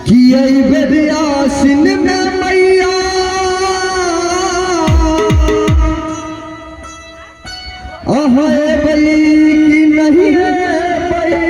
कि आसिन में मैया है बई कि नहीं है बई।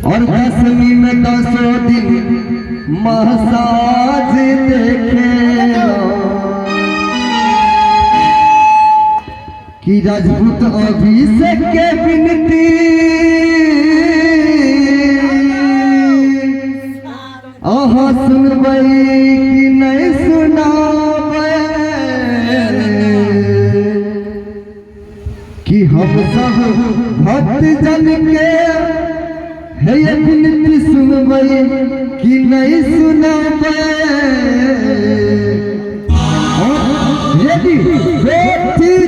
और 10वीं में 10 दिन महसाज देखेला कि राजपूत अभिषेक के विनती सुनबै कि नहीं सुनाबै कि हम सब भक्त जन के है ये विनती सुनबै कि नहीं सुनाबै। यदि बेटी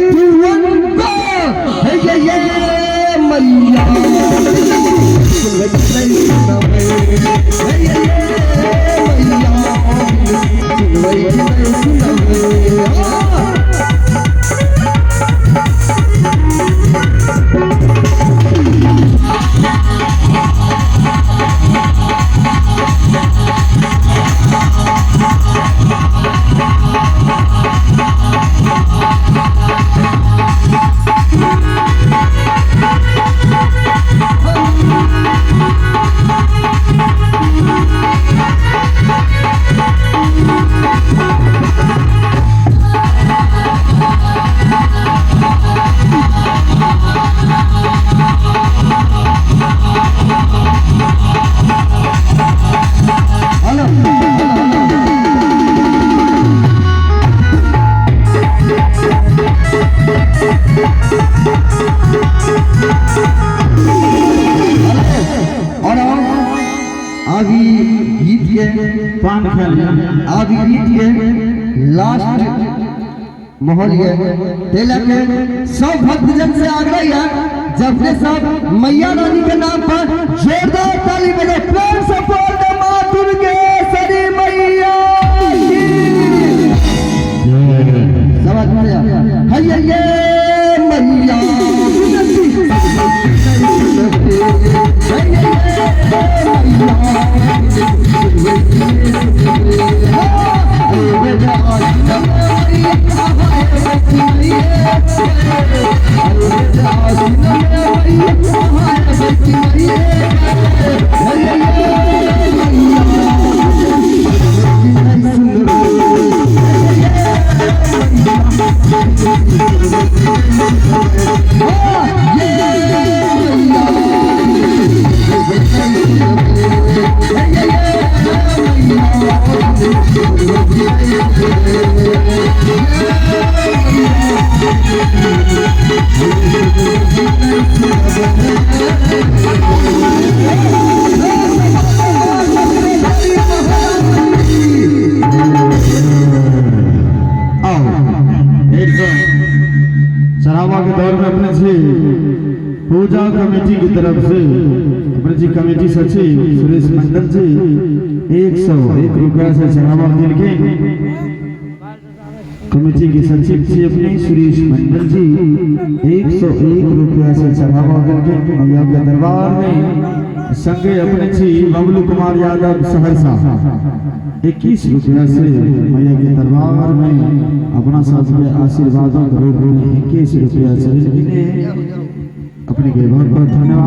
आज गीत के लास्ट माहौल ये तेलक सब भक्तजन से आग्रह है जब से सब मैया रानी के नाम पर जोरदार ताली बजे प्रेम से बोल दे मां दुर्गे सरी मैया की समझ में आया ये मैया चढ़ावा के दौर में अपने जी पूजा कमेटी की तरफ से अपने जी कमेटी सचिव सुरेश मंडल जी 101 रुपया से चढ़ावा दिल के कमेटी के सचिव जी अपने सुरेश मंडल जी 101 रुपया से चढ़ावा दिल के मैया के दरबार में संगे अपने जी बबलू कुमार यादव सहरसा 21 रुपया से मैया के दरबार में अपना सबके आशीर्वादों को 21 रुपया से अपने के बहुत बहुत धन्यवाद।